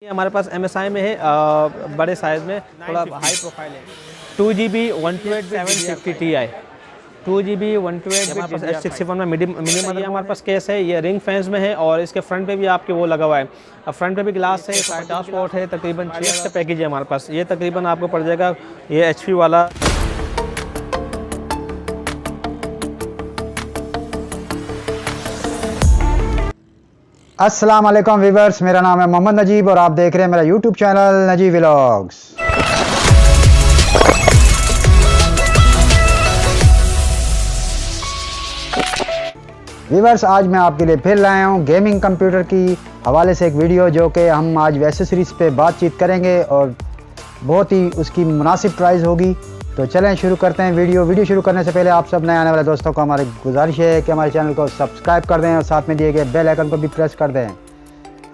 ये हमारे पास MSI में है, बड़े साइज़ में, थोड़ा हाई प्रोफाइल है। 2GB 128 760 Ti, 2GB 128 हमारे पास H61 में मिनिमम हमारे पास केस है। ये रिंग फैंस में है और इसके फ्रंट पे भी आपके वो लगा हुआ है। अब फ्रंट पे भी ग्लास है, 50 वॉट है, तकरीबन 6 का पैकेज है हमारे पास। ये तकरीबन आपको पड़ जाएगा ये HP वाला। अस्सलाम वालेकुम व्यूअर्स, मेरा नाम है मोहम्मद नजीब और आप देख रहे हैं मेरा YouTube channel Najeeb vlogs. Viewers, आज मैं आपके लिए फिर लाया हूं गेमिंग कंप्यूटर की हवाले से एक वीडियो, जो कि हम आज एसेसरीज पे बातचीत करेंगे और बहुत ही उसकी मुनासिब प्राइस होगी। तो चलें शुरू करते हैं वीडियो शुरू करने से पहले आप सब नए आने वाले दोस्तों को हमारी गुजारिश है कि हमारे चैनल को सब्सक्राइब कर दें और साथ में दिए गए बेल आइकन को भी प्रेस कर दें।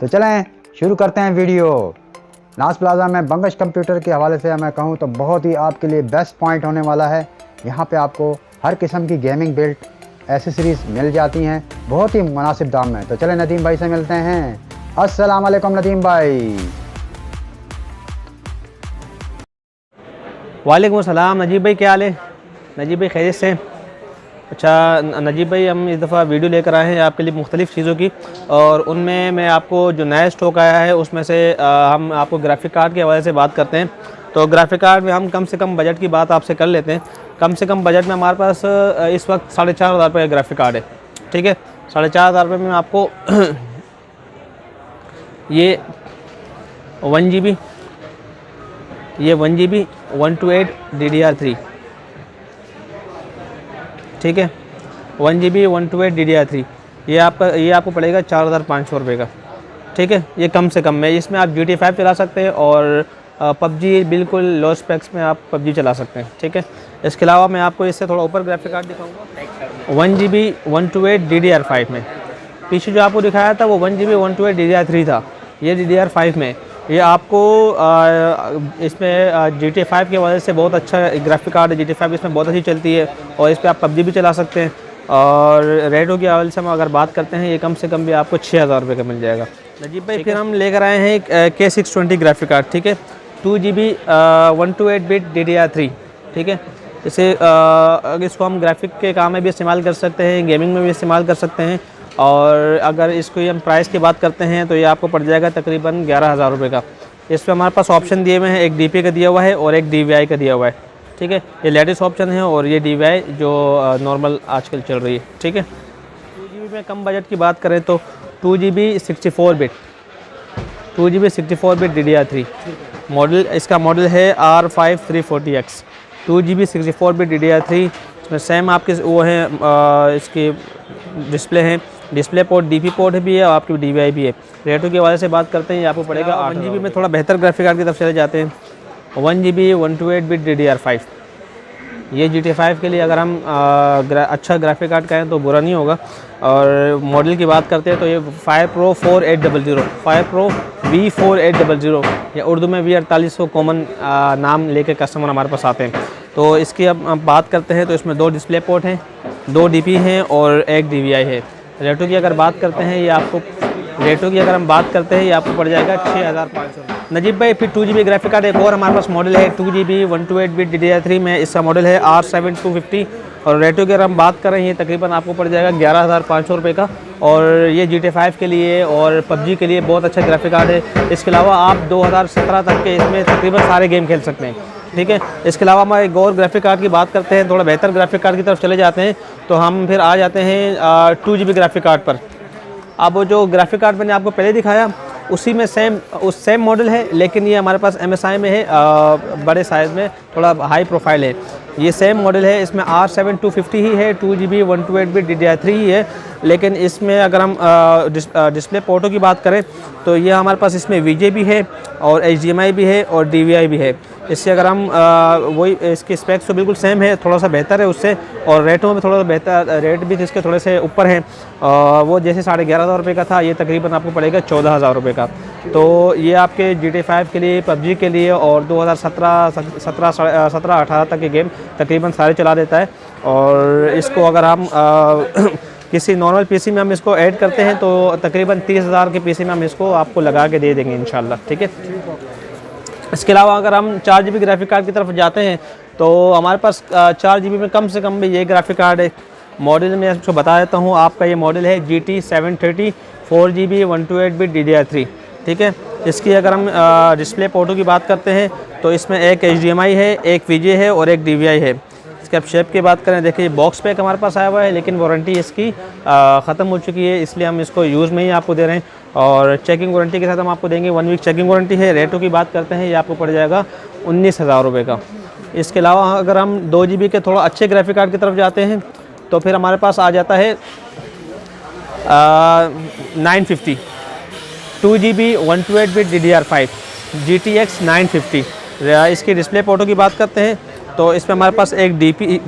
तो चलें शुरू करते हैं वीडियो। नाज प्लाजा में बंगश कंप्यूटर के हवाले से मैं कहूँ तो बहुत ही आपके लिए बेस्ट पॉइंट होने वाला है। यहाँ पे आपको हर किस्म की गेमिंग बिल्ट एसेसरीज मिल जाती हैं बहुत ही मुनासिब दाम में। तो चलें नदीम भाई से मिलते हैं। अस्सलाम वालेकुम नदीम भाई। वालेकुम सलाम नजीब भाई, क्या हाल है? नजीब भाई खैरियत से? अच्छा नजीब भाई, हम इस दफ़ा वीडियो लेकर आए हैं आपके लिए मुख्तलिफ़ चीज़ों की, और उनमें मैं आपको जो नया स्टॉक आया है उसमें से हम आपको ग्राफिक कार्ड के हवाले से बात करते हैं। तो ग्राफिक कार्ड में हम कम से कम बजट की बात आपसे कर लेते हैं। कम से कम बजट में हमारे पास इस वक्त 4,500 रुपये का ग्राफिक कार्ड है। ठीक है, 4,500 रुपये में आपको ये 1GB 128 DDR3, ठीक है, 1GB 128 DDR3 ये आपको पड़ेगा 4,500 रुपये का। ठीक है, ये कम से कम है। इसमें आप GTA 5 चला सकते हैं और PUBG बिल्कुल लो स्पेक्स में आप PUBG चला सकते हैं। ठीक है, इसके अलावा मैं आपको इससे थोड़ा ऊपर ग्राफिक कार्ड दिखाऊंगा 1GB 128 DDR5 में। पीछे जो आपको दिखाया था वो 1GB 128 DDR3 था, ये DDR5 में। ये आपको इसमें GTA 5 की वजह से बहुत अच्छा ग्राफिक कार्ड है। GTA 5 इसमें बहुत अच्छी चलती है और इस पर आप PUBG भी चला सकते हैं। और रेटों की हवाले से हम अगर बात करते हैं, ये कम से कम भी आपको 6,000 रुपये का मिल जाएगा। नजीब भाई, फिर हम लेकर आए हैं एक K620 ग्राफिक कार्ड। ठीक है, 2GB 128 बिट DDR3। ठीक है, इसे इसको हम ग्राफिक के काम में भी इस्तेमाल कर सकते हैं, गेमिंग में भी इस्तेमाल कर सकते हैं। और अगर इसको हम प्राइस की बात करते हैं तो ये आपको पड़ जाएगा तकरीबन 11,000 रुपये का। इस पर हमारे पास ऑप्शन दिए हुए हैं, एक DP का दिया हुआ है और एक DVI का दिया हुआ है। ठीक है, ये लेटेस्ट ऑप्शन है और ये DVI जो नॉर्मल आजकल चल रही है। ठीक है, 2GB में कम बजट की बात करें तो 2GB 64 बिट DDR3 मॉडल, इसका मॉडल है R5340X। 2GB 64 बिट DDR3, इसमें सेम आपके वो है, इसकी डिस्प्ले है, डिस्प्ले पोर्ट DP पोर्ट भी है और आपकी DVI भी है। रेटों की वजह से बात करते हैं, ये आपको पड़ेगा 1GB में। थोड़ा बेहतर ग्राफिक कार्ड की तरफ चले जाते हैं, 1GB 128 बिट DDR5। ये GTA 5 के लिए अगर हम अच्छा ग्राफिक कार्ड कहें तो बुरा नहीं होगा। और मॉडल की बात करते हैं तो ये 5 Pro 4800 या उर्दू में V4800 कॉमन नाम लेके कस्टमर हमारे पास आते हैं। तो इसकी अब हम बात करते हैं तो इसमें 2 डिस्प्ले पोर्ट हैं, 2 DP हैं और एक DVI है। रेटों की अगर बात करते हैं, ये आपको पड़ जाएगा 6,500। नजीब भाई, फिर 2GB ग्राफिक कार्ड एक और हमारे पास मॉडल है 2GB 128 बिट DDR3 में। इसका मॉडल है R7250 और रेटों की अगर हम बात करें, ये तकरीबन आपको पड़ जाएगा 11,500 रुपये का। और ये GTA 5 के लिए और PUBG के लिए बहुत अच्छा ग्राफिक कार्ड है। इसके अलावा आप 2017 तक के इसमें तकरीबन सारे गेम खेल सकते हैं। ठीक है, इसके अलावा हम एक और ग्राफिक कार्ड की बात करते हैं, थोड़ा बेहतर ग्राफिक कार्ड की तरफ चले जाते हैं। तो हम फिर आ जाते हैं 2GB ग्राफिक कार्ड पर। अब जो ग्राफिक कार्ड मैंने आपको पहले दिखाया उसी में सेम मॉडल है, लेकिन ये हमारे पास MSI में है, बड़े साइज़ में, थोड़ा हाई प्रोफाइल है। ये सेम मॉडल है, इसमें R7250 ही है, 2GB 128 बिट DDR3 ही है। लेकिन इसमें अगर हम डिस्प्ले पोर्टों की बात करें तो ये हमारे पास इसमें VGA भी है और HDMI भी है और DVI भी है। इससे अगर हम वही इसके स्पेक्स तो बिल्कुल सेम है, थोड़ा सा बेहतर है उससे, और रेटों में थोड़ा बेहतर, रेट भी इसके थोड़े से ऊपर हैं। वो जैसे 11,500 रुपये का था, ये तकरीबन आपको पड़ेगा 14,000 रुपये का। तो ये आपके GTA 5 के लिए, PUBG के लिए और 2017-18 तक के गेम तकरीबन सारे चला देता है। और इसको अगर हम किसी नॉर्मल पीसी में हम इसको ऐड करते हैं तो तकरीबन 30,000 के पीसी में हम इसको आपको लगा के दे देंगे इंशाल्लाह, ठीक है। इसके अलावा अगर हम 4 GB ग्राफिक कार्ड की तरफ जाते हैं तो हमारे पास 4 GB में कम से कम भी ये ग्राफिक कार्ड है। मॉडल में आपको बता देता हूँ, आपका ये मॉडल है GT 730 4GB 128 बिट DDR3, ठीक है। इसकी अगर हम डिस्प्ले पोर्टों की बात करते हैं तो इसमें एक HDMI है, एक VGA है और एक DVI है। इसके आप शेप की बात करें, देखिए बॉक्स पैक हमारे पास आया हुआ है, लेकिन वारंटी इसकी ख़त्म हो चुकी है, इसलिए हम इसको यूज़ में ही आपको दे रहे हैं। और चेकिंग वारंटी के साथ हम आपको देंगे, 1 वीक चेकिंग वारंटी है। रेटों की बात करते हैं, ये आपको पड़ जाएगा 19,000 रुपये का। इसके अलावा अगर हम 2 GB के थोड़ा अच्छे ग्राफिक कार्ड की तरफ जाते हैं तो फिर हमारे पास आ जाता है 950 2 GB 128 बिट DDR5 GTX 950। इसकी डिस्प्ले पोर्टों की बात करते हैं तो इसमें हमारे पास एक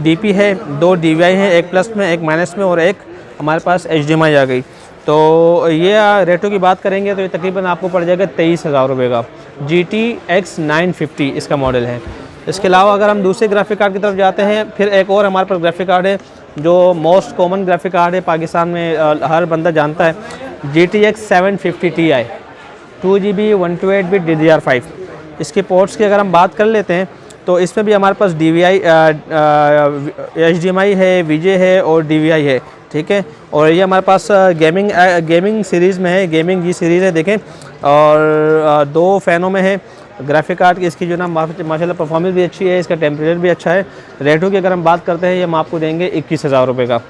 DP है, 2 DVI है, एक प्लस में एक माइनस में और एक हमारे पास HDMI आ गई। तो ये रेटों की बात करेंगे तो ये तकरीबन आपको पड़ जाएगा 23,000 रुपये का। GTX 950 इसका मॉडल है। इसके अलावा अगर हम दूसरे ग्राफिक कार्ड की तरफ जाते हैं, फिर एक और हमारे पास ग्राफिक कार्ड है जो मोस्ट कॉमन ग्राफिक कार्ड है, पाकिस्तान में हर बंदा जानता है, GTX 750 Ti 2 GB 128 bit DDR5। इसके पोर्ट्स की अगर हम बात कर लेते हैं तो इसमें भी हमारे पास DVI HDMI है, VGA है और DVI है, ठीक है। और ये हमारे पास गेमिंग सीरीज़ में है, गेमिंग G सीरीज़ है देखें, और 2 फ़ैनों में है ग्राफिक कार्ड की। इसकी जो ना माशाल्लाह परफॉर्मेंस भी अच्छी है, इसका टेम्परेचर भी अच्छा है। रेटों की अगर हम बात करते हैं, ये हम आपको देंगे 21,000 रुपये का।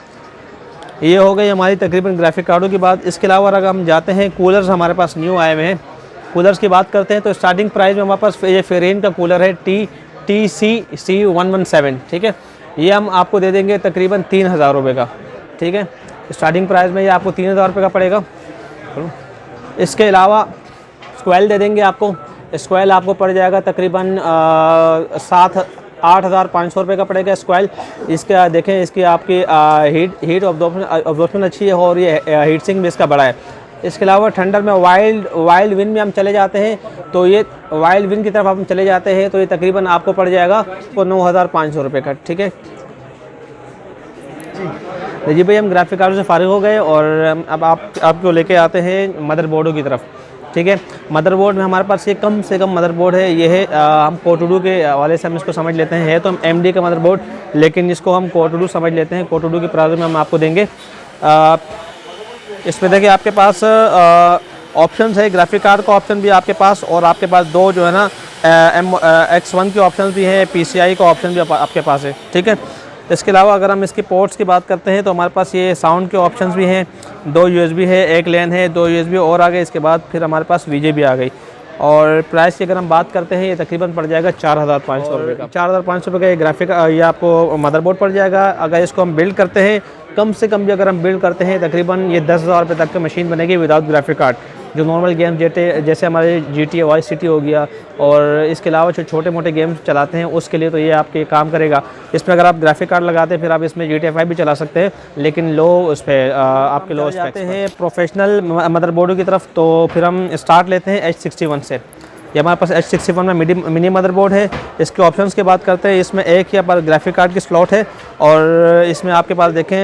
ये हो गई हमारी तकरीबन ग्राफिक कार्डों की बात। इसके अलावा अगर हम जाते हैं, कूलर्स हमारे पास न्यू आए हुए हैं। कूलर्स की बात करते हैं तो स्टार्टिंग प्राइस में हमारे पास ये फेरेन का कूलर है TC117, ठीक है। ये हम आपको दे देंगे तकरीबन 3,000 रुपये का, ठीक है। स्टार्टिंग प्राइस में ये आपको 3,000 रुपये का पड़ेगा। इसके अलावा स्क्वाइल दे देंगे आपको। स्क्वाइल आपको पड़ जाएगा तकरीबन 8,500 रुपये का पड़ेगा स्क्वाइल। इसका देखें, इसकी आपकी हीट ऑब्जॉर्प्शन अच्छी है और ये हीट सिंक भी इसका बड़ा है। इसके अलावा ठंडर में वाइल्ड विन में हम चले जाते हैं तो ये वाइल्ड विन की तरफ हम चले जाते हैं तो ये तकरीबन आपको पड़ जाएगा 9,500 रुपये का, ठीक है जी भाई। हम ग्राफिक कार्ड से फारिग हो गए और अब आपको लेके आते हैं मदरबोर्डों की तरफ, ठीक है। मदरबोर्ड में हमारे पास ये कम से कम मदरबोर्ड है, ये है हम कोटोडू के हवाले से हम इसको समझ लेते हैं। है तो हम MD का मदरबोर्ड, लेकिन इसको हम कोटोडू समझ लेते हैं। कोटोडू की प्राइस में हम आपको देंगे। इसमें देखिए आपके पास ऑप्शंस है, ग्राफिक कार्ड का ऑप्शन भी आपके पास, और आपके पास 2 जो है ना X1 के ऑप्शंस भी हैं, PCI का ऑप्शन भी आपके पास है, ठीक है। इसके अलावा अगर हम इसके पोर्ट्स की बात करते हैं तो हमारे पास ये साउंड के ऑप्शंस भी हैं, 2 USB है, 1 LAN है, 2 USB और आ गए। इसके बाद फिर हमारे पास VGA भी आ गई। और प्राइस की अगर हम बात करते हैं, ये तकरीबन पड़ जाएगा 4,500 रुपये का। 4,500 रुपये का ये ग्राफिक ये आपको मदरबोर्ड पड़ जाएगा। अगर इसको हम बिल्ड करते हैं, कम से कम भी अगर हम बिल्ड करते हैं, तकरीबन ये 10,000 रुपये तक की मशीन बनेगी विदाउट ग्राफिक कार्ड। जो नॉर्मल गेम जैसे हमारे GTA वाइस सिटी हो गया, और इसके अलावा जो छोटे मोटे गेम्स चलाते हैं उसके लिए तो ये आपके काम करेगा। इसमें अगर आप ग्राफिक कार्ड लगाते हैं फिर आप इसमें GTA 5 भी चला सकते हैं, लेकिन लो उस पर आपके लो जाते हैं प्रोफेशनल मदरबोर्डों की तरफ। तो फिर हम स्टार्ट लेते हैं H61 से। ये हमारे पास H61 में मिनी मदरबोर्ड है। इसके ऑप्शंस की बात करते हैं, इसमें एक ही पर ग्राफिक कार्ड की स्लॉट है, और इसमें आपके पास देखें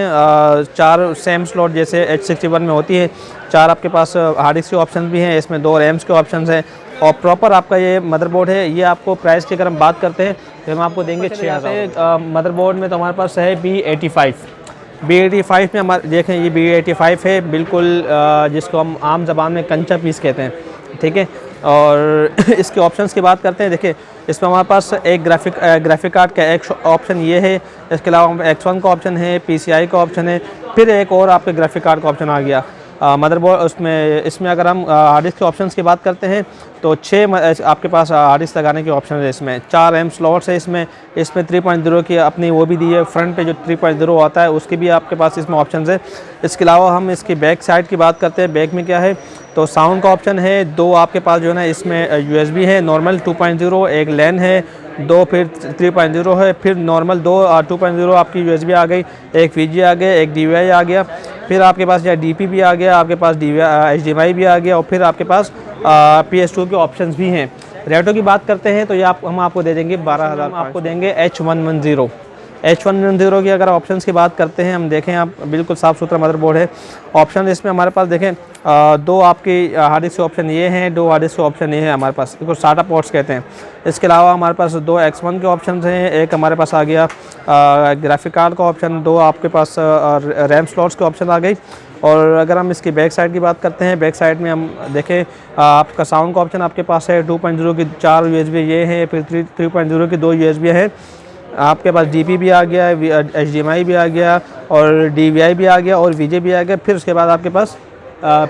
4 सेम स्लॉट जैसे H61 में होती है। 4 आपके पास हार्ड डिस्क के ऑप्शन भी हैं, इसमें 2 रैम्स के ऑप्शंस हैं, और प्रॉपर आपका ये मदरबोर्ड है। ये आपको प्राइस की अगर हम बात करते हैं तो हम आपको देंगे 6,000। मदरबोर्ड में तो हमारे पास है B85 में हमारे देखें, ये B85 है बिल्कुल, जिसको हम आम ज़बान में कंचा पीस कहते हैं, ठीक है। और इसके ऑप्शंस की बात करते हैं, देखिए इसमें हमारे पास एक ग्राफिक कार्ड का एक ऑप्शन ये है। इसके अलावा X1 का ऑप्शन है, PCI का ऑप्शन है, फिर एक और आपके ग्राफिक कार्ड का ऑप्शन आ गया मदरबोर्ड। इसमें अगर हम हार्ड डिस्क के ऑप्शंस की बात करते हैं तो 6 आपके पास हार्ड डिस्क लगाने के ऑप्शन है। इसमें 4 RAM स्लॉट्स है। इसमें 3.0 की अपनी वो भी दी है, फ्रंट पे जो 3.0 आता है उसकी भी आपके पास इसमें ऑप्शन है। इसके अलावा हम इसकी बैक साइड की बात करते हैं, बैक में क्या है तो साउंड का ऑप्शन है, 2 आपके पास जो है ना इसमें USB है नॉर्मल 2.0, एक LAN है, 2 फिर 3.0 है, फिर नॉर्मल 2.0 आपकी USB आ गई, एक VGA आ गया, एक DVI आ गया, फिर आपके पास या DP भी आ गया, आपके पास HDMI भी आ गया, और फिर आपके पास PS2 के ऑप्शंस भी हैं। रेटों की बात करते हैं तो ये हम आपको दे देंगे 12,000। आपको देंगे H110 H110 की अगर ऑप्शंस की बात करते हैं, हम देखें आप बिल्कुल साफ़ सुथरा मदरबोर्ड है। ऑप्शन इसमें हमारे पास देखें दो आपकी हार्ड डिस्क के ऑप्शन ये हैं, दो हार्ड डिस्क के ऑप्शन ये हैं हमारे पास, इसको SATA पोर्ट्स कहते हैं। इसके अलावा हमारे पास दो X1 के ऑप्शन हैं, एक हमारे पास आ गया ग्राफिक कार्ड का ऑप्शन, दो आपके पास रैम स्लॉट्स के ऑप्शन आ गई। और अगर हम इसकी बैक साइड की बात करते हैं, बैक साइड में हम देखें आपका साउंड का ऑप्शन आपके पास है, 2.0 की 4 USB ये हैं, फिर 3.0 की 2 USB है। आपके पास DP भी आ गया है, HDMI भी आ गया और DVI भी आ गया और VJ भी आ गया। फिर उसके बाद आपके पास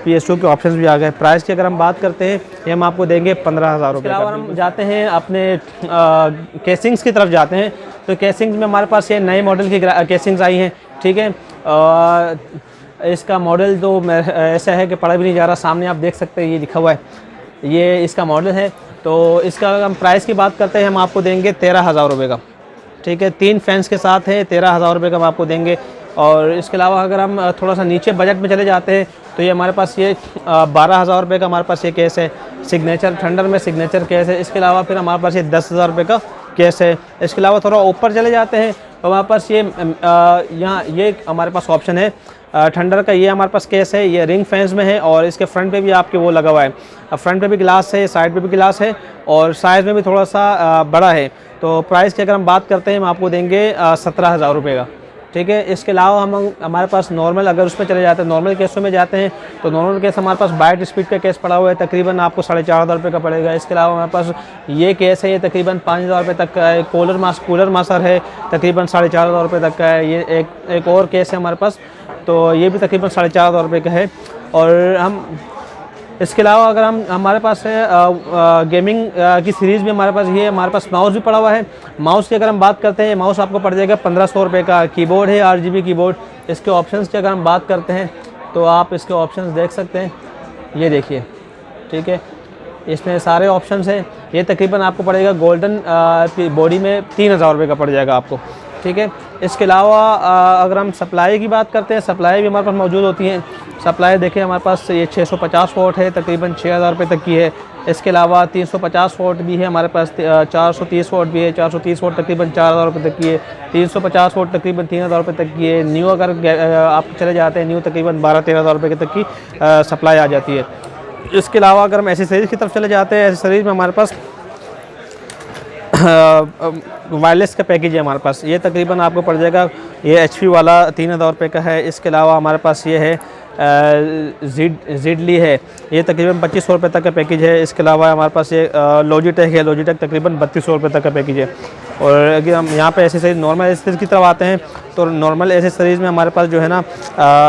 PS2 के ऑप्शंस भी आ गए। प्राइस की अगर हम बात करते हैं, ये हम आपको देंगे 15,000 रुपये। और हम जाते हैं अपने केसिंग्स की तरफ जाते हैं। तो केसिंग्स में हमारे पास ये नए मॉडल की केसिंग्स आई हैं, ठीक है। इसका मॉडल तो ऐसा है कि पढ़ा भी नहीं जा रहा, सामने आप देख सकते हैं ये लिखा हुआ है, ये इसका मॉडल है। तो इसका अगर हम प्राइस की बात करते हैं, हम आपको देंगे 13,000 रुपये का, ठीक है। 3 फैंस के साथ है, 13,000 रुपये का हम आपको देंगे। और इसके अलावा अगर हम थोड़ा सा नीचे बजट में चले जाते हैं, तो ये हमारे पास ये 12,000 रुपये का हमारे पास ये केस है, सिग्नेचर थंडर में सिग्नेचर केस है। इसके अलावा फिर हमारे पास ये 10,000 रुपये का केस है। इसके अलावा थोड़ा ऊपर चले जाते हैं तो हमारे पास ये यहाँ ये हमारे पास ऑप्शन है थंडर का, ये हमारे पास केस है, ये रिंग फैंस में है और इसके फ्रंट पे भी आपके वो लगा हुआ है, फ्रंट पे भी ग्लास है, साइड पे भी ग्लास है और साइज़ में भी थोड़ा सा बड़ा है। तो प्राइस की अगर हम बात करते हैं, हम आपको देंगे 17,000 रुपये का, ठीक है। इसके अलावा हमारे पास नॉर्मल, अगर उसमें चले जाते हैं नॉर्मल केसों में जाते हैं, तो नॉर्मल केस हमारे पास 22 स्पीड का केस पड़ा हुआ है, तकरीबन आपको 4,500 रुपये का पड़ेगा। इसके अलावा हमारे पास ये केस है, ये तकरीबन 5,000 रुपये तक का है। कूलर मास्टर है, तकरीबन 4,500 रुपये तक का है। ये एक और केस है हमारे पास, तो ये भी तकरीबन 4,500 रुपये का है। और हम इसके अलावा अगर हमारे पास है गेमिंग की सीरीज़ भी हमारे पास ये, हमारे पास माउस भी पड़ा हुआ है। माउस की अगर हम बात करते हैं, माउस आपको पड़ जाएगा 1,500 रुपये का। कीबोर्ड है RGB कीबोर्ड। इसके ऑप्शंस की अगर हम बात करते हैं, तो आप इसके ऑप्शंस देख सकते हैं, ये देखिए, ठीक है। इसमें सारे ऑप्शंस हैं। ये तकरीबन आपको पड़ेगा गोल्डन बॉडी में 3,000 रुपये का पड़ जाएगा आपको, ठीक है। इसके अलावा अगर हम सप्लाई की बात करते हैं, सप्लाई भी हमारे पास मौजूद होती हैं। सप्लाई देखिए हमारे पास ये 650 वोट है, तकरीबन 6,000 रुपये तक की है। इसके अलावा 350 वोट भी है हमारे पास, 430 वोट भी है, 430 वोट तकरीबन 4,000 रुपये तक की है। 350 वोट तकरीबन 3,000 रुपये तक की है। न्यू अगर आप चले जाते हैं, न्यू तकरीबन 12-13,000 रुपये तक की सप्लाई आ जाती है। इसके अलावा अगर हम एसेसरीज़ की तरफ चले जाते हैं, एसेसरीज़ में हमारे पास वायरलेस का पैकेज है हमारे पास, ये तकरीबन आपको पड़ जाएगा, ये HP वाला 3,000 रुपये का है। इसके अलावा हमारे पास ये है जिडली है, ये तकरीबन 2,500 रुपये तक का पैकेज है। इसके अलावा हमारे पास ये लॉजिटेक है, लॉजिटेक तकरीबन 3,200 रुपये तक का पैकेज है। और अगर हम यहाँ पे एसेसरीज नॉर्मल एसेसरीज की तरफ आते हैं, तो नॉर्मल एसेसरीज़ में हमारे पास जो है ना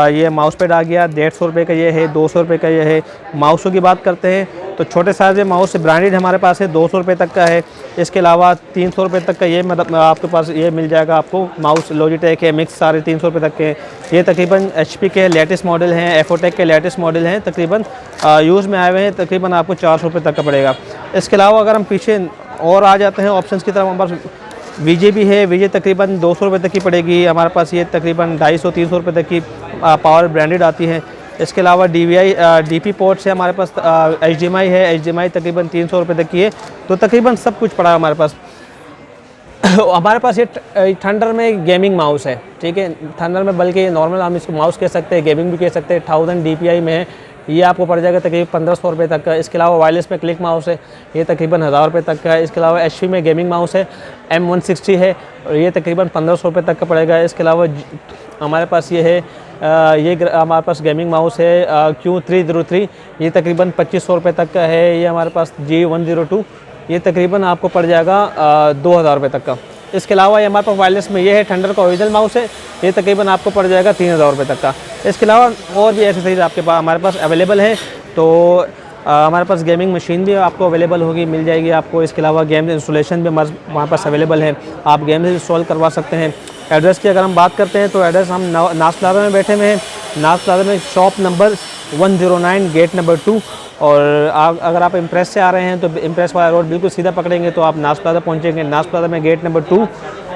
ये माउस पैड आ गया, 150 रुपये का ये है, 200 रुपये का ये है। माउसों की बात करते हैं तो छोटे साइज़ में माउस ब्रांडेड हमारे पास है, 200 रुपये तक का है। इसके अलावा 300 रुपये तक का ये मतलब आपके पास ये मिल जाएगा आपको माउस, लॉजिटेक है, मिक्स सारे 300 रुपये तक के। ये तकरीबन HP के लेटेस्ट मॉडल हैं, एफोटेक के लेटेस्ट मॉडल हैं, तकरीबन यूज़ में आए हुए हैं, तकरीबन आपको 400 रुपये तक का पड़ेगा। इसके अलावा अगर हम पीछे और आ जाते हैं ऑप्शंस की तरफ, हमारे पास VJ भी है, VJ तकरीबन 200 रुपये तक की पड़ेगी हमारे पास, ये तकरीबन 250-300 रुपये तक की पावर ब्रांडेड आती है। इसके अलावा DVI DP पोर्ट्स है हमारे पास, HDMI है, HDMI तकरीबन 300 रुपये तक की है। तो तकरीबन सब कुछ पड़ा है हमारे पास। हमारे पास ये थंडर में गेमिंग माउस है, ठीक है। थंडर में बल्कि नॉर्मल हम इसको माउस कह सकते हैं, गेमिंग भी कह सकते हैं। 1000 DPI में है, ये आपको पड़ जाएगा तकरीबन 1,500 रुपये तक का। इसके अलावा वायरलेस में क्लिक माउस है, ये तकरीबन 1,000 रुपये तक का है। इसके अलावा HP में गेमिंग माउस है, M160 है और ये तकरीबन 1,500 रुपये तक का पड़ेगा। इसके अलावा हमारे पास ये है हमारे पास गेमिंग माउस है Q303, ये तकरीबन 2,500 रुपये तक का है। ये हमारे पास G102, ये तकरीबन आपको पड़ जाएगा 2,000 रुपये तक का। इसके अलावा ये हमारे पास वायरलेस में ये है थंडर का ओरिजिनल माउस है, ये तकरीबन आपको पड़ जाएगा 3,000 रुपये तक का। इसके अलावा और भी एसेसरीज आपके पास हमारे पास अवेलेबल है। तो हमारे पास गेमिंग मशीन भी आपको अवेलेबल होगी, मिल जाएगी आपको। इसके अलावा गेम इंस्टॉलेशन भी हमारे पास अवेलेबल है, आप गेम इंस्टॉल करवा सकते हैं। एड्रेस की अगर हम बात करते हैं, तो एड्रेस हम नाज प्लाजा में बैठे हुए हैं। नाज प्लाजा में शॉप नंबर 109 गेट नंबर 2। और अगर आप इम्प्रेस से आ रहे हैं, तो इम्प्रेस वाला रोड बिल्कुल सीधा पकड़ेंगे तो आप नाज प्लाजा पहुँचेंगे। नाज प्लाजा में गेट नंबर 2,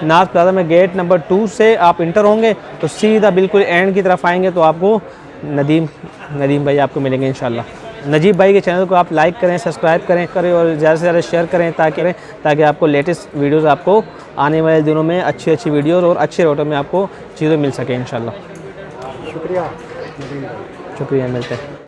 नाज प्लाजा में गेट नंबर 2 से आप इंटर होंगे तो सीधा बिल्कुल एंड की तरफ आएंगे तो आपको नदीम भाई आपको मिलेंगे इंशाल्लाह। नजीब भाई के चैनल को आप लाइक करें, सब्सक्राइब करें और ज़्यादा से ज़्यादा शेयर करें ताकि आपको लेटेस्ट वीडियोस आपको आने वाले दिनों में अच्छी अच्छी वीडियो और अच्छे रेटों में आपको चीज़ें मिल सके इंशाल्लाह। शुक्रिया। शुक्रिया, मिलते हैं।